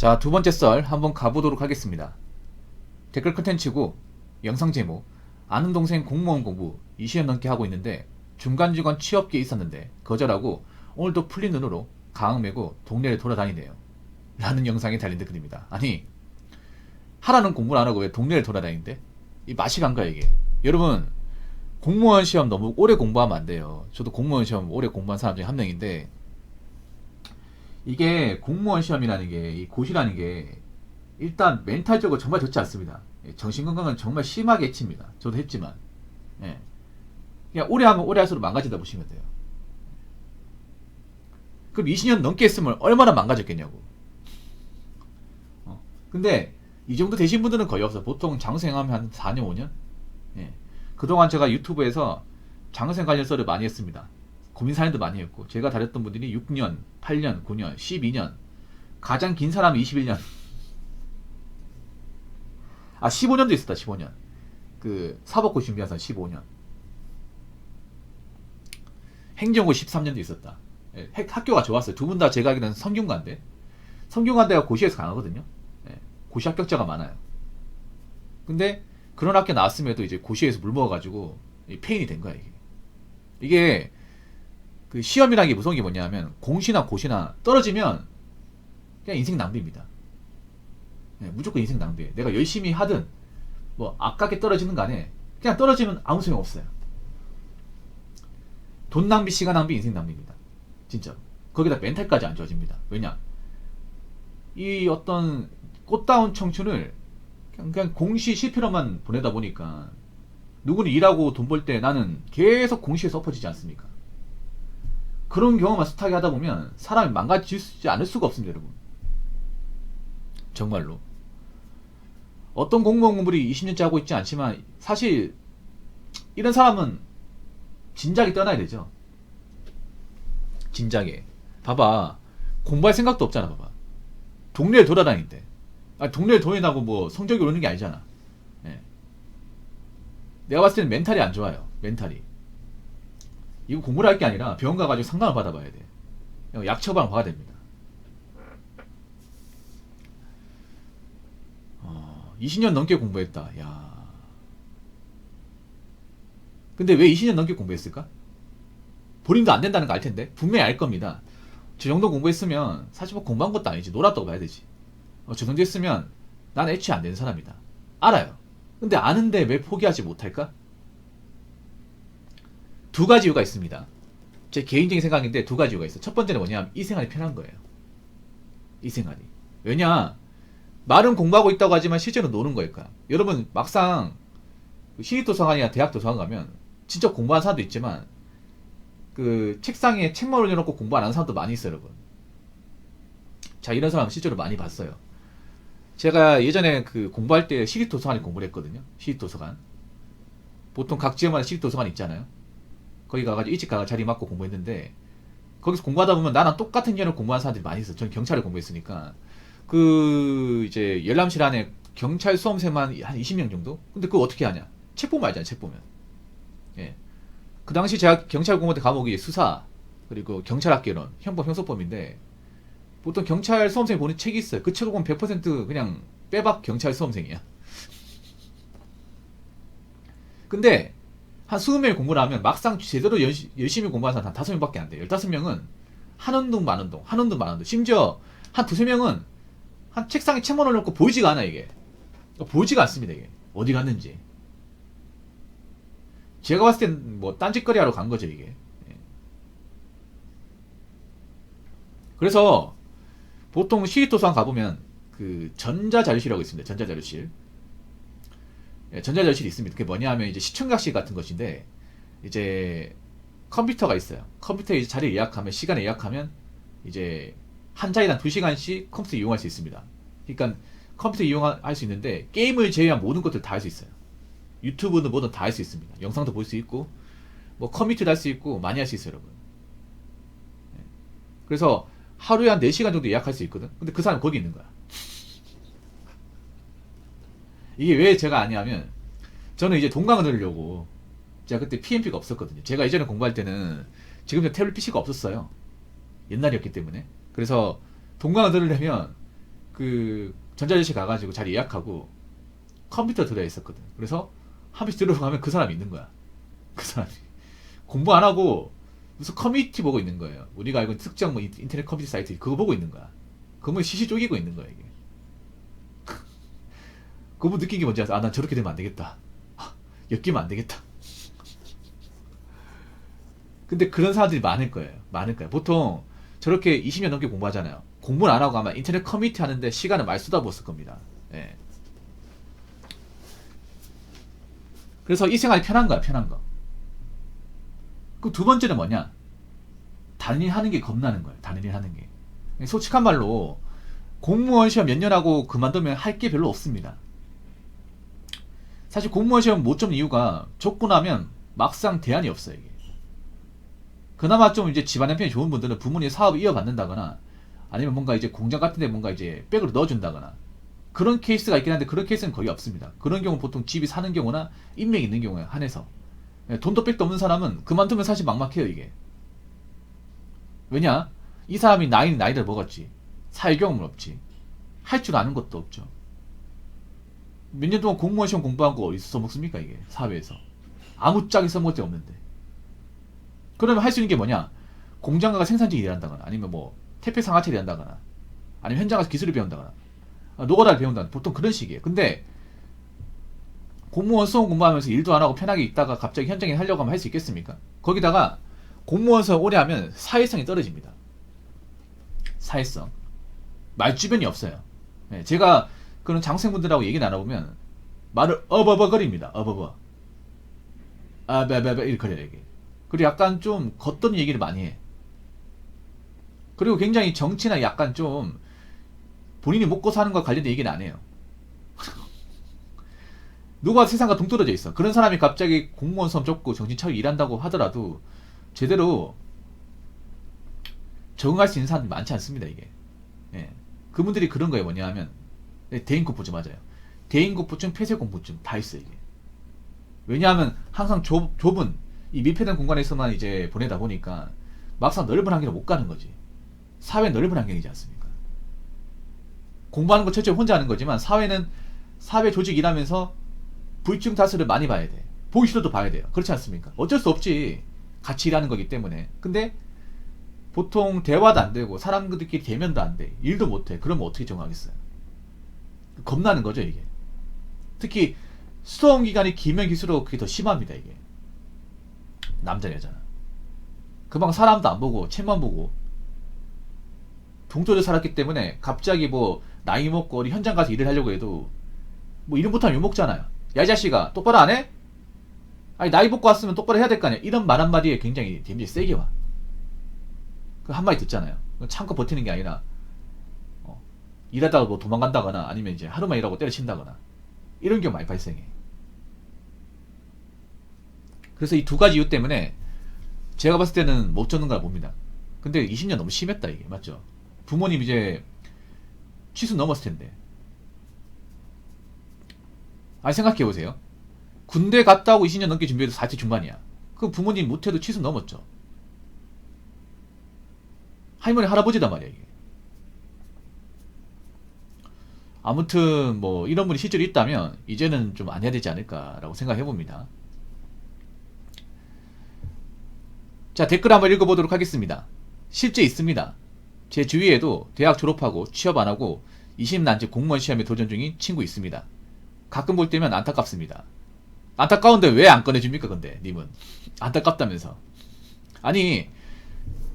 자, 두 번째 썰 한번 가보도록 하겠습니다. 댓글 컨텐츠고 영상 제목: 아는 동생 공무원 공부 20년 넘게 하고 있는데 중간직원 취업기에 있었는데 거절하고 오늘도 풀린 눈으로 가흥 메고 동네를 돌아다니네요 라는 영상에 달린 댓글입니다. 아니, 하라는 공부를 안하고 왜 동네를 돌아다니는데? 이 맛이 간가 이게? 여러분, 공무원 시험 너무 오래 공부하면 안 돼요. 저도 공무원 시험 오래 공부한 사람 중에 한 명인데, 이게 공무원 시험이라는 게, 이 고시라는 게 일단 멘탈적으로 정말 좋지 않습니다. 정신건강은 정말 심하게 해칩니다. 저도 했지만, 예. 그냥 오래 하면 오래 할수록 망가지다 보시면 돼요. 그럼 20년 넘게 했으면 얼마나 망가졌겠냐고. 근데 이 정도 되신 분들은 거의 없어. 보통 장생하면 한 4년 5년. 예. 그동안 제가 유튜브에서 장생 관련 썰을 많이 했습니다. 고민 사연도 많이 했고, 제가 다녔던 분들이 6년, 8년, 9년, 12년, 가장 긴 사람이 21년. 아, 15년도 있었다. 15년. 그 사법고 준비한 사람 15년. 행정고 13년도 있었다. 예, 학교가 좋았어요. 두 분 다 제가 알기로는 성균관대. 성균관대가 고시에서 강하거든요. 예, 고시 합격자가 많아요. 근데 그런 학교 나왔음에도 이제 고시에서 물 먹어가지고 페인이 된 거야 이게. 이게 그 시험이라는 게 무서운 게 뭐냐면, 공시나 고시나 떨어지면 그냥 인생 낭비입니다. 예, 무조건 인생 낭비예요. 내가 열심히 하든 뭐 아깝게 떨어지는 간에 그냥 떨어지면 아무 소용 없어요. 돈 낭비, 시간 낭비, 인생 낭비입니다. 진짜. 거기다 멘탈까지 안 좋아집니다. 왜냐? 이 어떤 꽃다운 청춘을 그냥 공시 실패로만 보내다 보니까, 누구는 일하고 돈 벌 때 나는 계속 공시에서 엎어지지 않습니까? 그런 경험만 숱하게 하다 보면 사람이 망가지지 않을 수가 없습니다, 여러분. 정말로. 어떤 공무원 공부를 20년째 하고 있지 않지만, 사실 이런 사람은 진작에 떠나야 되죠. 진작에. 봐봐, 공부할 생각도 없잖아. 봐봐, 동네를 돌아다니는데. 아, 동네를 돌아다니고 뭐 성적이 오르는 게 아니잖아. 예. 내가 봤을 때는 멘탈이 안 좋아요. 멘탈이. 이거 공부를 할 게 아니라 병원 가가지고 상담을 받아봐야 돼. 약 처방 봐야 됩니다. 20년 넘게 공부했다. 야. 근데 왜 20년 넘게 공부했을까? 본인도 안 된다는 거 알 텐데. 분명히 알 겁니다. 저 정도 공부했으면 사실 뭐 공부한 것도 아니지. 놀았다고 봐야 되지. 저 정도 했으면 난 애초에 안 되는 사람이다. 알아요. 근데 아는데 왜 포기하지 못할까? 두 가지 이유가 있습니다. 제 개인적인 생각인데 두 가지 이유가 있어. 첫 번째는 뭐냐면, 이 생활이 편한 거예요. 이 생활이. 왜냐? 말은 공부하고 있다고 하지만 실제로 노는 거니까. 여러분, 막상 시립도서관이나 대학도서관 가면 진짜 공부하는 사람도 있지만, 그 책상에 책만 올려놓고 공부 안 하는 사람도 많이 있어요, 여러분. 자, 이런 사람 실제로 많이 봤어요. 제가 예전에 그 공부할 때 시립도서관에 공부를 했거든요. 시립도서관. 보통 각 지역마다 시립도서관 있잖아요. 거기 가가지고 일찍 가가 자리 맡고 공부했는데, 거기서 공부하다 보면 나랑 똑같은 년을 공부하는 사람들이 많이 있어. 저는 경찰을 공부했으니까. 그 이제 열람실 안에 경찰 수험생만 한 20명 정도? 근데 그거 어떻게 하냐? 책 보면 알잖아. 책 보면. 예. 그 당시 제가 경찰 공무원대 과목이 수사, 그리고 경찰학개론, 형법, 형소법인데, 보통 경찰 수험생이 보는 책이 있어요. 그 책을 보면 100% 그냥 빼박 경찰 수험생이야. 근데 한 20명이 공부를 하면 막상 제대로 열심히 공부하는 사람 한 5명밖에 안 돼요. 15명은 한운동 만운동, 한운동 만운동. 심지어 한 두세 명은 한 책상에 책만 올려놓고 보이지가 않아, 이게. 보이지가 않습니다, 이게. 어디 갔는지. 제가 봤을 땐 뭐 딴짓거리 하러 간 거죠, 이게. 예. 그래서 보통 시립도서관 가보면 그 전자자료실이라고 있습니다. 전자자료실. 예, 전자자료실이 있습니다. 그게 뭐냐 하면 이제 시청각실 같은 것인데, 이제 컴퓨터가 있어요. 컴퓨터에 이제 자리 예약하면, 시간에 예약하면 이제 한 자리당 2시간씩 컴퓨터 이용할 수 있습니다. 그러니까 컴퓨터 이용할 수 있는데, 게임을 제외한 모든 것들 다 할 수 있어요. 유튜브는 뭐든 다 할 수 있습니다. 영상도 볼 수 있고, 뭐 커뮤니티도 할 수 있고, 많이 할 수 있어요, 여러분. 예. 그래서 하루에 한 4시간 정도 예약할 수 있거든. 근데 그 사람 거기 있는 거야. 이게 왜 제가 아냐면, 저는 이제 동강을 들으려고, 제가 그때 PMP가 없었거든요. 제가 예전에 공부할 때는 지금 태블릿 PC가 없었어요. 옛날이었기 때문에. 그래서 동강을 들으려면 그 전자제시 가가지고 자리 예약하고 컴퓨터 들어야 있었거든. 그래서 한 번씩 들어가면 그 사람이 있는 거야. 그 사람이 공부 안 하고 무슨 커뮤니티 보고 있는 거예요. 우리가 알고 있는 특정 뭐 인터넷 커뮤니티 사이트 그거 보고 있는 거야. 그분 시시 쪼개고 있는 거야 이게. 그분 느낀 게 뭔지 알아? 아, 난 저렇게 되면 안 되겠다. 엮이면 안 되겠다. 근데 그런 사람들이 많을 거예요. 많을 거예요. 보통 저렇게 20년 넘게 공부하잖아요. 공부를 안 하고 아마 인터넷 커뮤니티 하는데 시간을 많이 쏟아부었을 겁니다. 예. 그래서 이 생활이 편한 거야, 편한 거. 그 두 번째는 뭐냐? 다른 일 하는 게 겁나는 거예요. 다른 일 하는 게. 솔직한 말로 공무원 시험 몇 년 하고 그만두면 할 게 별로 없습니다. 사실 공무원 시험 못 좀 이유가 적고 나면 막상 대안이 없어요, 이게. 그나마 좀 이제 집안 형편이 좋은 분들은 부모님 사업을 이어받는다거나 아니면 뭔가 이제 공장 같은 데 뭔가 이제 백으로 넣어준다거나 그런 케이스가 있긴 한데 그런 케이스는 거의 없습니다. 그런 경우 보통 집이 사는 경우나 인맥이 있는 경우에 한해서 돈도 백도 없는 사람은 그만두면 사실 막막해요, 이게. 왜냐? 이 사람이 나이는 나이대로 먹었지. 사회 경험은 없지. 할 줄 아는 것도 없죠. 몇 년 동안 공무원 시험 공부한 거 어디서 써먹습니까, 이게? 사회에서. 아무짝에 써먹을 데 없는데. 그러면 할 수 있는 게 뭐냐? 공장 가서 생산직 일한다거나, 아니면 뭐, 택배 상하차 일한다거나, 아니면 현장 가서 기술을 배운다거나, 노가다를 배운다거나, 보통 그런 식이에요. 근데, 공무원 수험 공부하면서 일도 안 하고 편하게 있다가 갑자기 현장에 하려고 하면 할 수 있겠습니까? 거기다가, 공무원 수험 오래 하면 사회성이 떨어집니다. 사회성. 말 주변이 없어요. 네, 제가 그런 장생분들하고 얘기 나눠보면 말을 어버버거립니다. 어버버. 아베베베 이렇게 거려요, 이게. 그리고 약간 좀 겉도는 얘기를 많이 해. 그리고 굉장히 정치나 약간 좀 본인이 먹고 사는 것과 관련된 얘기는 안 해요. 누가 세상과 동떨어져 있어. 그런 사람이 갑자기 공무원 수험 접고 정신 차리고 일한다고 하더라도 제대로 적응할 수 있는 사람이 많지 않습니다, 이게. 예. 그분들이 그런 거에 뭐냐 하면, 대인공포증 맞아요. 대인공포증, 폐쇄공포증 다 있어요, 이게. 왜냐하면 항상 좁은, 이 밀폐된 공간에서만 이제 보내다 보니까 막상 넓은 환경을 못 가는 거지. 사회는 넓은 환경이지 않습니까? 공부하는 거 철저히 혼자 하는 거지만, 사회는 사회 조직 일하면서 불증 다수를 많이 봐야 돼. 보기 싫어도 봐야 돼요. 그렇지 않습니까? 어쩔 수 없지. 같이 일하는 거기 때문에. 근데 보통 대화도 안 되고 사람들끼리 대면도 안 돼. 일도 못 해. 그러면 어떻게 적응하겠어요? 겁나는 거죠, 이게. 특히 수험 기간이 길면 길수록 그게 더 심합니다, 이게. 남자 여자는. 금방 사람도 안 보고 책만 보고 동조를 살았기 때문에 갑자기 뭐 나이 먹고 어디 현장 가서 일을 하려고 해도 뭐 이름 못하면 욕먹잖아요. 야, 이 자식아 똑바로 안 해? 아니, 나이 먹고 왔으면 똑바로 해야 될 거 아니야. 이런 말 한마디에 굉장히 데미지 세게 와. 그 한마디 듣잖아요. 참고 버티는 게 아니라 일하다가 뭐 도망간다거나 아니면 이제 하루만 일하고 때려친다거나 이런 경우 많이 발생해. 그래서 이 두 가지 이유 때문에 제가 봤을 때는 못 쫓는 걸 봅니다. 근데 20년 너무 심했다, 이게. 맞죠? 부모님 이제 취수 넘었을 텐데. 아니, 생각해보세요. 군대 갔다 오고 20년 넘게 준비해도 40 중반이야. 그 부모님 못해도 취수 넘었죠. 할머니, 할아버지단 말이야, 이게. 아무튼, 뭐, 이런 분이 실제로 있다면, 이제는 좀 안 해야 되지 않을까라고 생각해봅니다. 자, 댓글 한번 읽어보도록 하겠습니다. 실제 있습니다. 제 주위에도 대학 졸업하고 취업 안 하고 20난제 공무원 시험에 도전 중인 친구 있습니다. 가끔 볼 때면 안타깝습니다. 안타까운데 왜 안 꺼내줍니까, 근데, 님은? 안타깝다면서. 아니,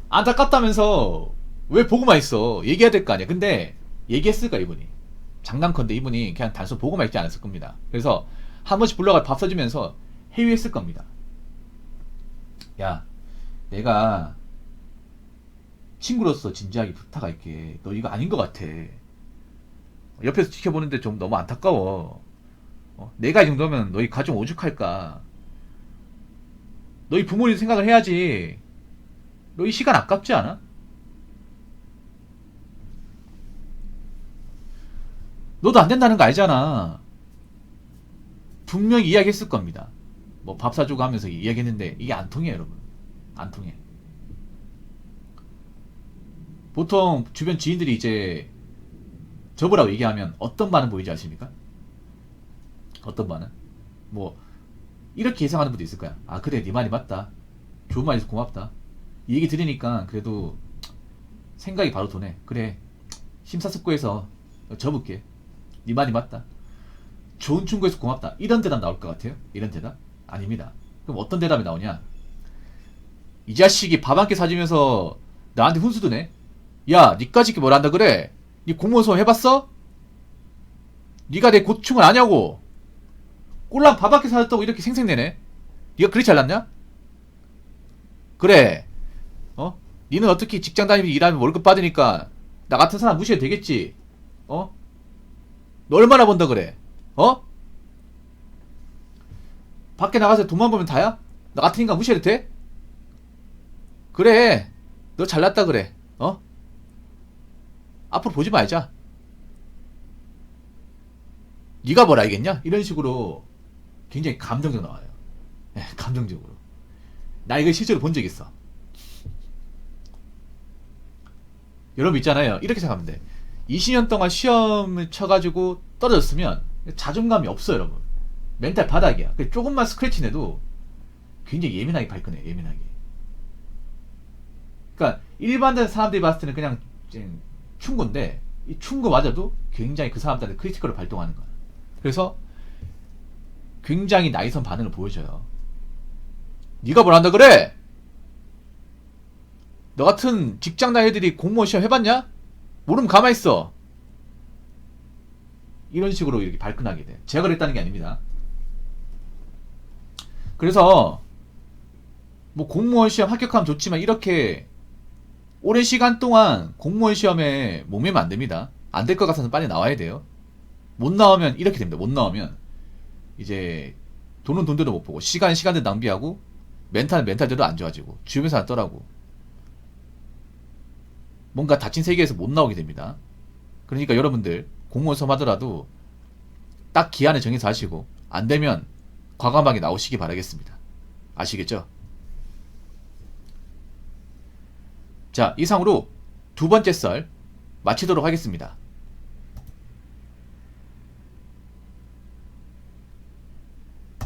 안타깝다면서 왜 보고만 있어? 얘기해야 될 거 아니야. 근데 얘기했을까, 이분이? 장난컨대 이분이 그냥 단순 보고만 있지 않았을 겁니다. 그래서 한 번씩 불러가 밥 사주면서 회유했을 겁니다. 야, 내가 친구로서 진지하게 부탁할게. 너 이거 아닌 것 같아. 옆에서 지켜보는데 좀 너무 안타까워. 내가 이 정도면 너희 가정 오죽할까. 너희 부모님 생각을 해야지. 너희 시간 아깝지 않아? 너도 안 된다는 거 알잖아. 분명히 이야기했을 겁니다. 뭐 밥 사주고 하면서 이야기했는데 이게 안 통해, 여러분. 안 통해. 보통 주변 지인들이 이제 접으라고 얘기하면 어떤 반응 보이지 아십니까? 어떤 반응? 뭐 이렇게 예상하는 분도 있을 거야. 아 그래 네 말이 맞다. 좋은 말해서 고맙다. 이 얘기 들으니까 그래도 생각이 바로 도네. 그래 심사숙고해서 접을게. 네 말이 맞다. 좋은 충고해서 고맙다. 이런 대답 나올 것 같아요? 이런 대답? 아닙니다. 그럼 어떤 대답이 나오냐? 이 자식이 밥 한 끼 사주면서 나한테 훈수도 내? 야 니까짓 게 뭘 한다 그래? 니 공무원 시험 해봤어? 니가 내 고충을 아냐고. 꼴랑 밥 한 끼 사줬다고 이렇게 생색내네. 니가 그리 잘났냐? 그래 니는 어떻게 직장 다니면서 일하면 월급 받으니까 나 같은 사람 무시해도 되겠지? 너 얼마나 번다 그래? 밖에 나가서 돈만 벌면 다야? 나 같은 인간 무시해도 돼? 그래 너 잘났다 그래. 앞으로 보지 말자. 네가 뭘 알겠냐? 이런 식으로 굉장히 감정적 나와요. 네, 감정적으로. 나 이거 실제로 본 적 있어. 여러분 있잖아요. 이렇게 생각하면 돼. 20년 동안 시험을 쳐가지고 떨어졌으면 자존감이 없어 여러분. 멘탈 바닥이야. 조금만 스크래치 내도 굉장히 예민하게 발끈해. 예민하게. 그러니까 일반적인 사람들이 봤을 때는 그냥 충고인데 이 충고 맞아도 굉장히 그 사람들한테 크리티컬을 발동하는 거야. 그래서 굉장히 나이선 반응을 보여줘요. 네가 뭘 한다 그래? 너 같은 직장 다니는 애들이 공무원 시험 해봤냐? 모르면 가만히 있어. 이런 식으로 이렇게 발끈하게 돼. 제가 그랬다는 게 아닙니다. 그래서 뭐 공무원 시험 합격하면 좋지만 이렇게 오랜 시간 동안 공무원 시험에 목매면 안 됩니다. 안 될 것 같아서 빨리 나와야 돼요. 못 나오면 이렇게 됩니다. 못 나오면 이제 돈은 돈대로 못 보고 시간대로 낭비하고 멘탈은 멘탈대로 안 좋아지고 주변에서 안 떠라고 뭔가 닫힌 세계에서 못 나오게 됩니다. 그러니까 여러분들 공무원 시험 하더라도 딱 기한을 정해서 하시고 안 되면 과감하게 나오시기 바라겠습니다. 아시겠죠? 자, 이상으로 두 번째 썰 마치도록 하겠습니다.